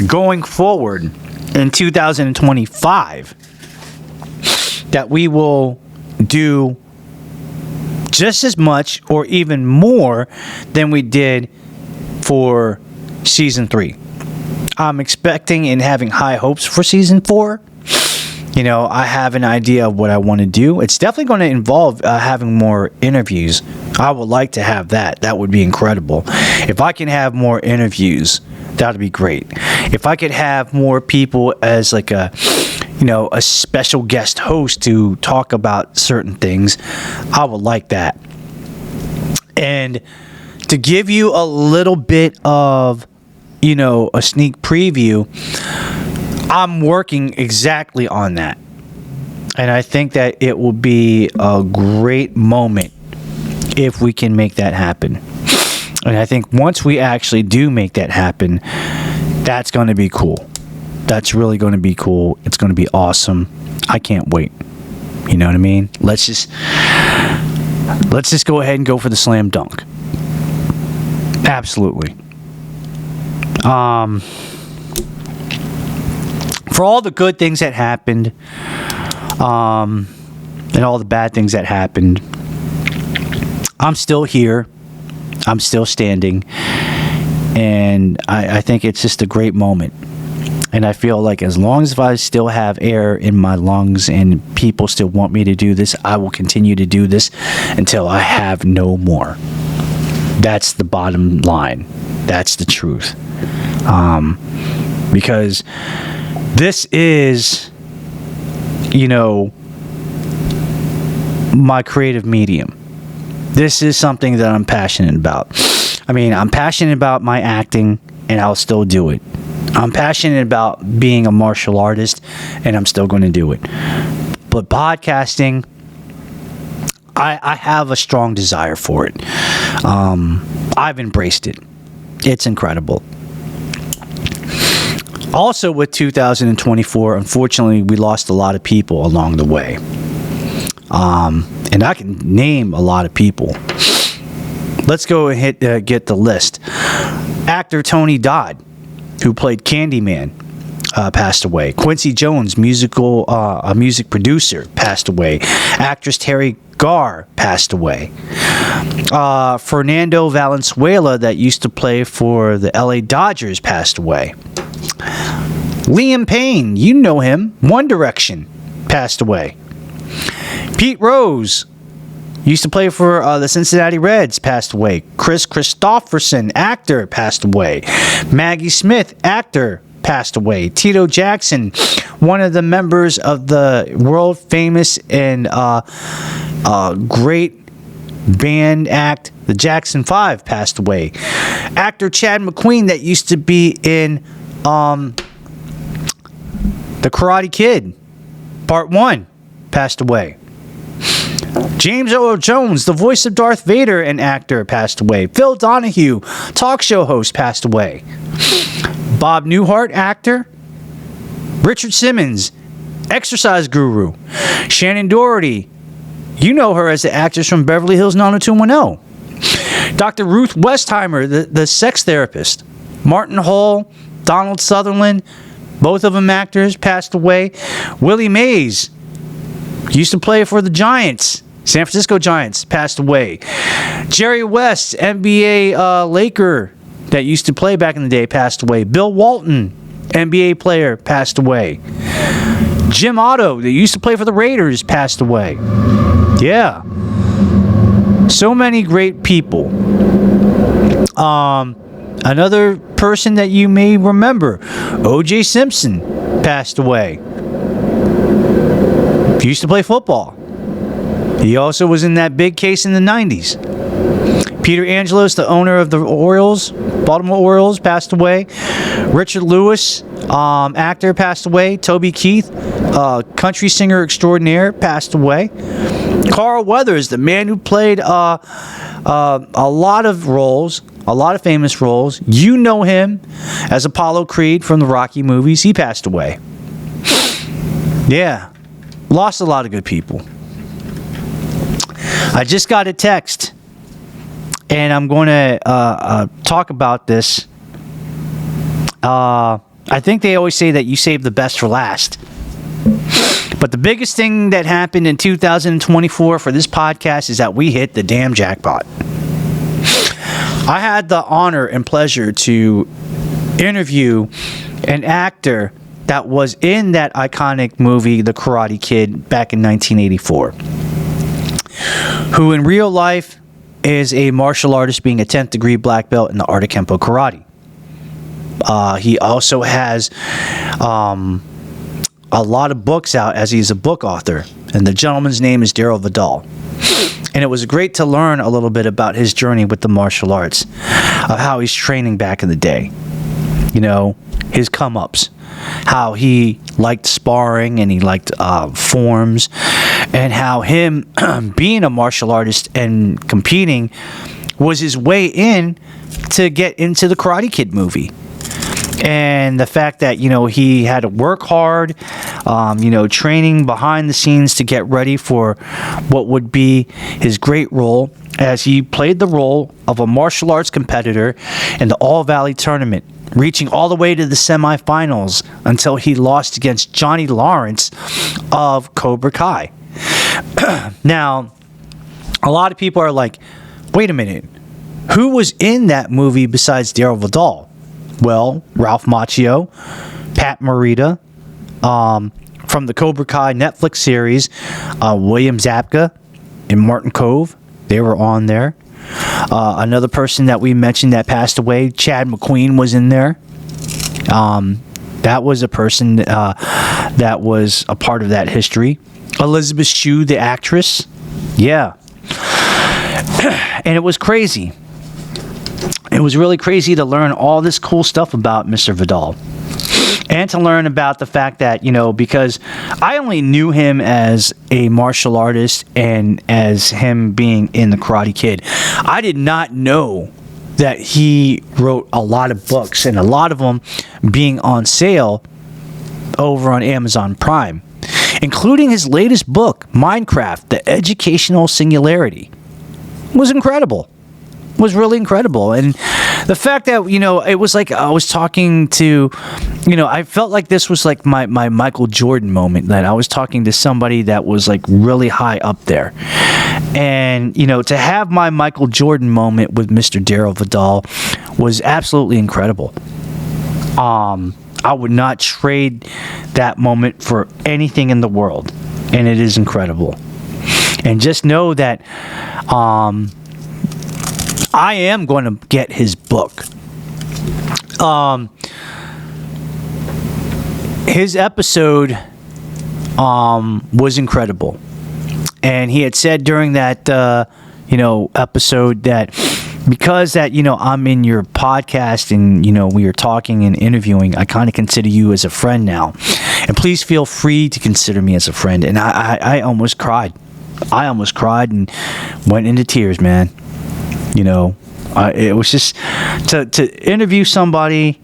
going forward in 2025 that we will do just as much or even more than we did for season 3. I'm expecting and having high hopes for season 4. You know, I have an idea of what I want to do. It's definitely going to involve having more interviews. I would like to have that. That would be incredible. If I can have more interviews, that would be great. If I could have more people as like a special guest host to talk about certain things, I would like that. And to give you a little bit of, a sneak preview, I'm working exactly on that. And I think that it will be a great moment if we can make that happen. And I think once we actually do make that happen, that's going to be cool. That's really going to be cool. It's going to be awesome. I can't wait. You know what I mean? Let's just go ahead and go for the slam dunk. Absolutely. For all the good things that happened, and all the bad things that happened, I'm still here. I'm still standing. And I think it's just a great moment. And I feel like as long as I still have air in my lungs and people still want me to do this, I will continue to do this until I have no more. That's the bottom line. That's the truth. Because this is, my creative medium. This is something that I'm passionate about. I mean, I'm passionate about my acting, and I'll still do it. I'm passionate about being a martial artist, and I'm still going to do it. But podcasting, I have a strong desire for it. I've embraced it. It's incredible. Also, with 2024, unfortunately, we lost a lot of people along the way. And I can name a lot of people. Let's go and get the list. Actor Tony Dodd, who played Candyman, passed away. Quincy Jones, music producer, passed away. Actress Terry Garr passed away. Fernando Valenzuela, that used to play for the LA Dodgers, passed away. Liam Payne, you know him, One Direction, passed away. Pete Rose, used to play for the Cincinnati Reds, passed away. Chris Christopherson, actor, passed away. Maggie Smith, actor, passed away. Tito Jackson, one of the members of the world famous and great band act, the Jackson 5, passed away. Actor Chad McQueen, that used to be in The Karate Kid, Part 1, passed away. James Earl Jones, the voice of Darth Vader and actor, passed away. Phil Donahue, talk show host, passed away. Bob Newhart, actor. Richard Simmons, exercise guru. Shannon Doherty, you know her as the actress from Beverly Hills 90210. Dr. Ruth Westheimer, the sex therapist. Martin Hall, Donald Sutherland, both of them actors, passed away. Willie Mays, used to play for the Giants, San Francisco Giants, passed away. Jerry West, NBA Laker, that used to play back in the day, passed away. Bill Walton, NBA player, passed away. Jim Otto, that used to play for the Raiders, passed away. Yeah. So many great people. Another person that you may remember, O.J. Simpson, passed away. He used to play football. He also was in that big case in the 90s. Peter Angelos, the owner of the Orioles, Baltimore Orioles, passed away. Richard Lewis, actor, passed away. Toby Keith, country singer extraordinaire, passed away. Carl Weathers, the man who played a lot of roles, a lot of famous roles. You know him as Apollo Creed from the Rocky movies. He passed away. Yeah, lost a lot of good people. I just got a text, and I'm going to talk about this. I think they always say that you save the best for last. But the biggest thing that happened in 2024 for this podcast is that we hit the damn jackpot. I had the honor and pleasure to interview an actor that was in that iconic movie, The Karate Kid, back in 1984, who in real life is a martial artist being a 10th degree black belt in the art of Kempo Karate. He also has a lot of books out as he's a book author, and the gentleman's name is Daryl Vidal. And it was great to learn a little bit about his journey with the martial arts, of how he's training back in the day. You know, his come-ups, how he liked sparring and he liked forms, and how him being a martial artist and competing was his way in to get into the Karate Kid movie. And the fact that, you know, he had to work hard, you know, training behind the scenes to get ready for what would be his great role as he played the role of a martial arts competitor in the All Valley tournament, reaching all the way to the semifinals until he lost against Johnny Lawrence of Cobra Kai. Now, a lot of people are like, wait a minute, who was in that movie besides Daryl Vidal? Well, Ralph Macchio, Pat Morita, from the Cobra Kai Netflix series, William Zabka and Martin Kove, they were on there. Another person that we mentioned that passed away, Chad McQueen, was in there. That was a person that was a part of that history. Elizabeth Shue, the actress. Yeah. And it was crazy. It was really crazy to learn all this cool stuff about Mr. Vidal. And to learn about the fact that, you know, because I only knew him as a martial artist and as him being in the Karate Kid. I did not know that he wrote a lot of books, and a lot of them being on sale over on Amazon Prime, including his latest book, Minecraft, The Educational Singularity. It was incredible. Was really incredible. And the fact that, you know, it was like I was talking to, you know, I felt like this was like my Michael Jordan moment, that I was talking to somebody that was like really high up there. And, you know, to have my Michael Jordan moment with Mr. Daryl Vidal was absolutely incredible. I would not trade that moment for anything in the world. And it is incredible. And just know that I am going to get his book. His episode was incredible. And he had said during that, episode that because that, I'm in your podcast and, we are talking and interviewing, I kind of consider you as a friend now. And please feel free to consider me as a friend. And I almost cried. I almost cried and went into tears, man. It was just to interview somebody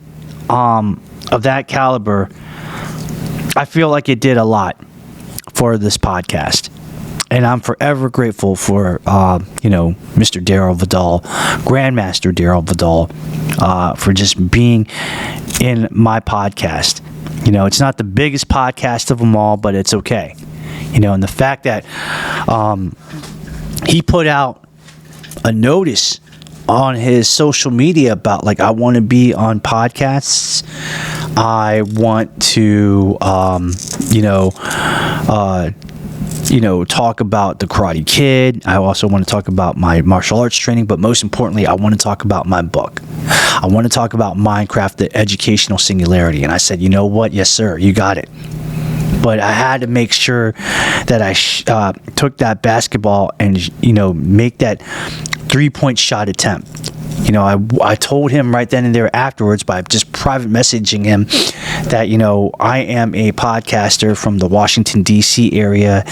of that caliber. I feel like it did a lot for this podcast, and I'm forever grateful for Mr. Daryl Vidal, Grandmaster Daryl Vidal, for just being in my podcast. It's not the biggest podcast of them all, but it's okay. And the fact that he put out a notice on his social media about, like, I want to be on podcasts. I want to, talk about the Karate Kid. I also want to talk about my martial arts training, but most importantly, I want to talk about my book. I want to talk about Minecraft, the educational singularity. And I said, you know what? Yes, sir, you got it. But I had to make sure that I took that basketball and, make that 3-point shot attempt. I told him right then and there afterwards by just private messaging him that, I am a podcaster from the Washington, D.C. area.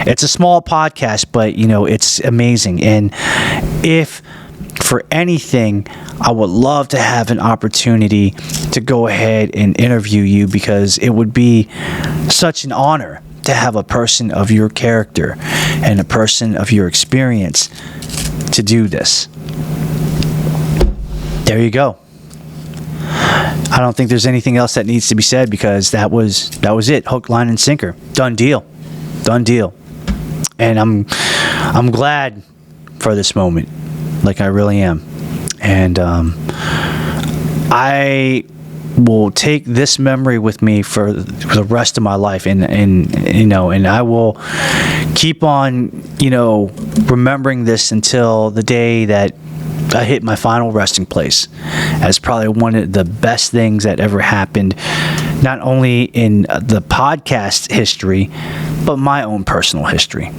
It's a small podcast, but, it's amazing. And if for anything, I would love to have an opportunity to go ahead and interview you, because it would be such an honor to have a person of your character and a person of your experience to do this. There you go. I don't think there's anything else that needs to be said, because that was it. Hook, line, and sinker. Done deal. And I'm glad for this moment. Like, I really am. And I will take this memory with me for the rest of my life, and I will keep on remembering this until the day that I hit my final resting place, as probably one of the best things that ever happened, not only in the podcast history, but my own personal history.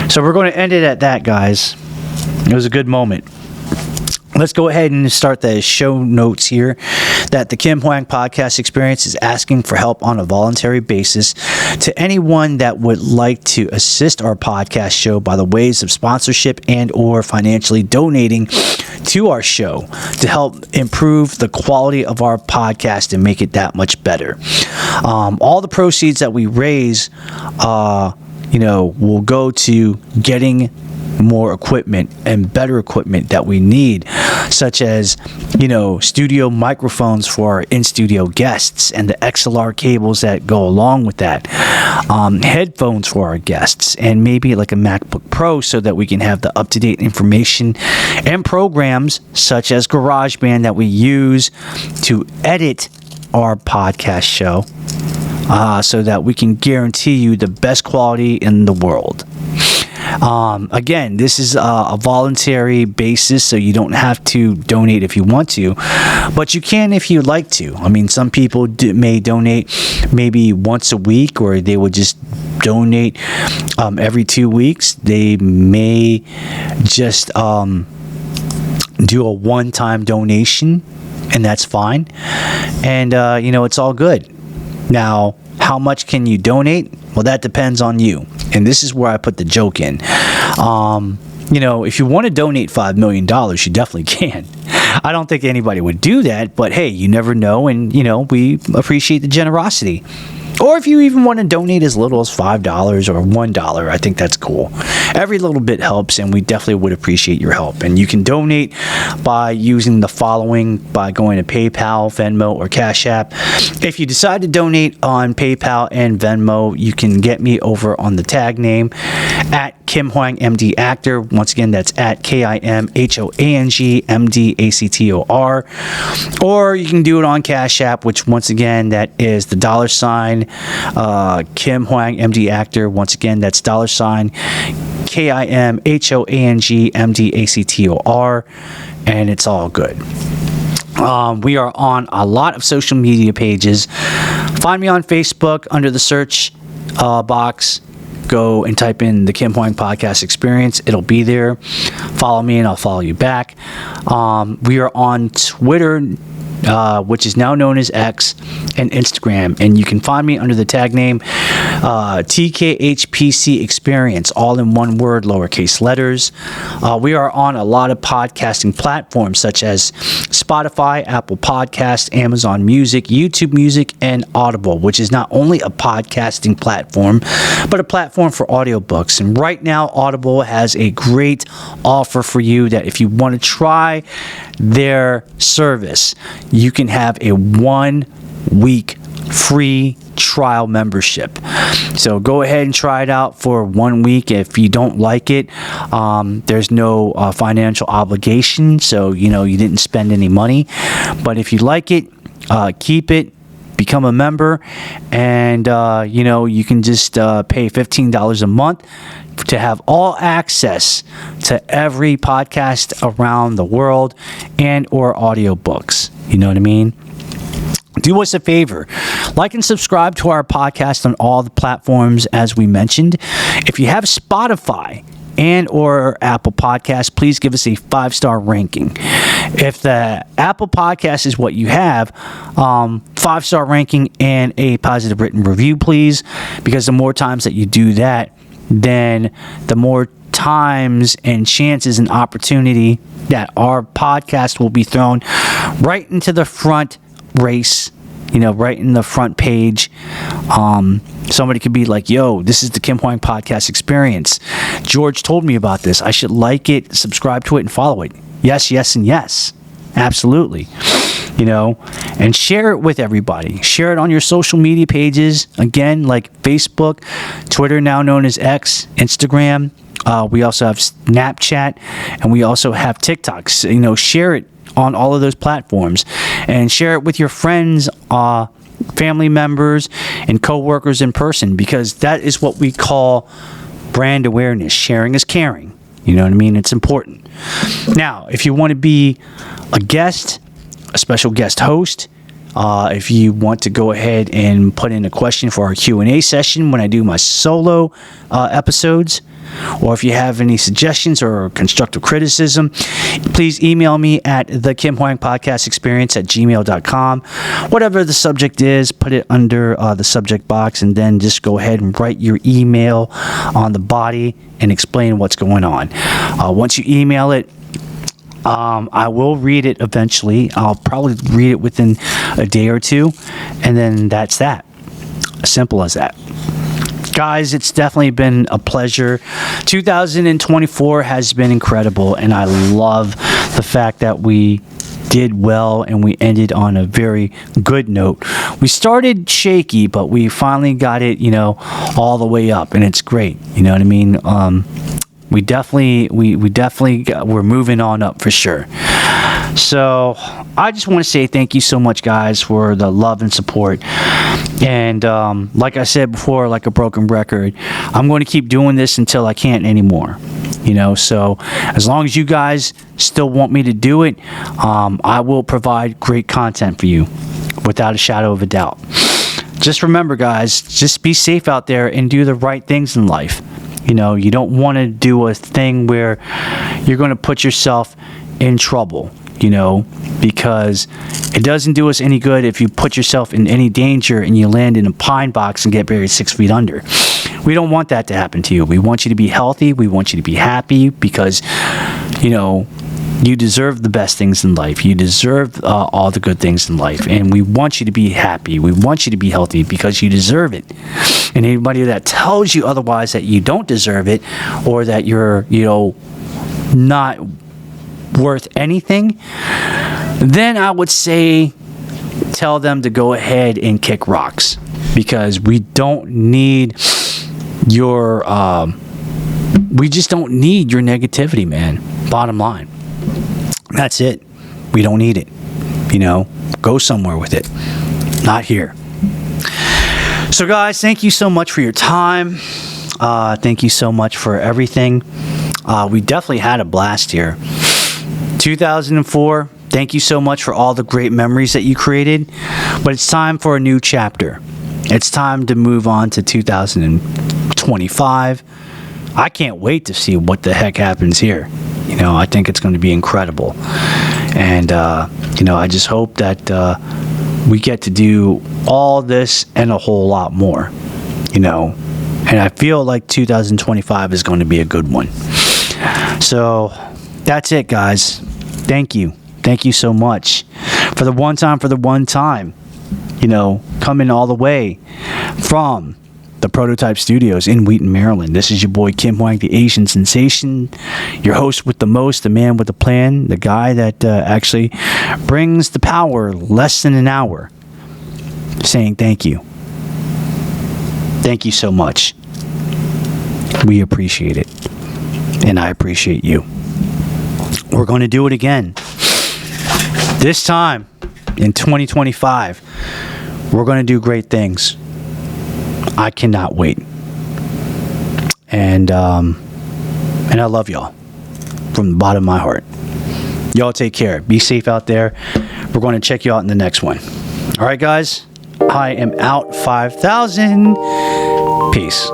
So we're going to end it at that, guys. It was a good moment. Let's go ahead and start the show notes here. That the Kim Hoang Podcast Experience is asking for help on a voluntary basis to anyone that would like to assist our podcast show by the ways of sponsorship and or financially donating to our show to help improve the quality of our podcast and make it that much better. All the proceeds that we raise, will go to getting more equipment and better equipment that we need, such as studio microphones for our in-studio guests and the XLR cables that go along with that, headphones for our guests, and maybe like a MacBook Pro so that we can have the up-to-date information and programs such as GarageBand that we use to edit our podcast show, so that we can guarantee you the best quality in the world. Again, this is a voluntary basis, so you don't have to donate if you want to, but you can if you'd like to. I mean, some people may donate maybe once a week, or they would just donate every 2 weeks. They may just do a one-time donation, and that's fine. And, it's all good. Now, how much can you donate? Well, that depends on you. And this is where I put the joke in. If you want to donate $5 million, you definitely can. I don't think anybody would do that, but hey, you never know. And, we appreciate the generosity. Or if you even want to donate as little as $5 or $1, I think that's cool. Every little bit helps, and we definitely would appreciate your help. And you can donate by using the following, by going to PayPal, Venmo, or Cash App. If you decide to donate on PayPal and Venmo, you can get me over on the tag name at KimHoangMDActor. Once again, that's at KimHoangMDActor. Or you can do it on Cash App, which once again, that is the $, KimHoangMDActor. Once again, that's $, KimHoangMDActor, and it's all good. We are on a lot of social media pages. Find me on Facebook under the search box. Go and type in the Kim Hoang Podcast Experience. It'll be there. Follow me and I'll follow you back. We are on Twitter, which is now known as X, and Instagram, and you can find me under the tag name TKHPC Experience, all in one word, lowercase letters. We are on a lot of podcasting platforms such as Spotify, Apple Podcasts, Amazon Music, YouTube Music, and Audible, which is not only a podcasting platform, but a platform for audiobooks. And right now, Audible has a great offer for you that if you want to try their service, you can have a 1-week free trial membership. So go ahead and try it out for 1 week. If you don't like it, there's no financial obligation, so you didn't spend any money. But if you like it, keep it, become a member, and you can just pay $15 a month to have all access to every podcast around the world and or audiobooks. You know what I mean? Do us a favor, like and subscribe to our podcast on all the platforms as we mentioned. If you have Spotify and or Apple Podcasts, please give us a 5-star ranking. If the Apple Podcast is what you have, 5-star ranking and a positive written review, please, because the more times that you do that, then the more times and chances and opportunity that our podcast will be thrown right into the front race, right in the front page. Somebody could be like, yo, this is the Kim Hoang Podcast Experience. George told me about this. I should like it, subscribe to it, and follow it. Yes, yes, and yes. Absolutely. And share it with everybody. Share it on your social media pages. Again, like Facebook, Twitter, now known as X, Instagram. We also have Snapchat, and we also have TikToks. Share it on all of those platforms, and share it with your friends, family members, and co-workers in person, because that is what we call brand awareness. Sharing is caring. You know what I mean? It's important. Now, if you want to be a guest, a special guest host, if you want to go ahead and put in a question for our Q&A session when I do my solo episodes, or if you have any suggestions or constructive criticism, please email me at thekimhoangpodcastexperience@gmail.com. Whatever the subject is, put it under the subject box, and then just go ahead and write your email on the body and explain what's going on. Once you email it, I will read it eventually. I'll probably read it within a day or two, and then that's that. Simple as that. Guys, it's definitely been a pleasure. 2024 has been incredible, and I love the fact that we did well and we ended on a very good note. We started shaky, but we finally got it, all the way up, and it's great. You know what I mean? We're moving on up for sure. So I just want to say thank you so much, guys, for the love and support. And like I said before, like a broken record, I'm going to keep doing this until I can't anymore. So as long as you guys still want me to do it, I will provide great content for you without a shadow of a doubt. Just remember, guys, just be safe out there and do the right things in life. You don't want to do a thing where you're going to put yourself in trouble, because it doesn't do us any good if you put yourself in any danger and you land in a pine box and get buried 6 feet under. We don't want that to happen to you. We want you to be healthy. We want you to be happy, because, you deserve the best things in life. You deserve all the good things in life. And we want you to be happy. We want you to be healthy because you deserve it. And anybody that tells you otherwise, that you don't deserve it, or that you're, not worth anything, then I would say tell them to go ahead and kick rocks, because we don't need your, we just don't need your negativity, man. Bottom line. That's it. We don't need it. Go somewhere with it. Not here. So, guys, thank you so much for your time. Thank you so much for everything. We definitely had a blast here. 2004, thank you so much for all the great memories that you created. But it's time for a new chapter. It's time to move on to 2025. I can't wait to see what the heck happens here. I think it's going to be incredible. And, I just hope that we get to do all this and a whole lot more, And I feel like 2025 is going to be a good one. So that's it, guys. Thank you. Thank you so much for the one time, coming all the way from the Prototype Studios in Wheaton, Maryland. This is your boy Kim Hoang, the Asian sensation, your host with the most, the man with the plan, the guy that actually brings the power less than an hour, saying thank you. Thank you so much. We appreciate it. And I appreciate you. We're going to do it again. This time in 2025, We're going to do great things. I cannot wait. And I love y'all from the bottom of my heart. Y'all take care. Be safe out there. We're going to check you out in the next one. All right, guys. I am out 5,000. Peace.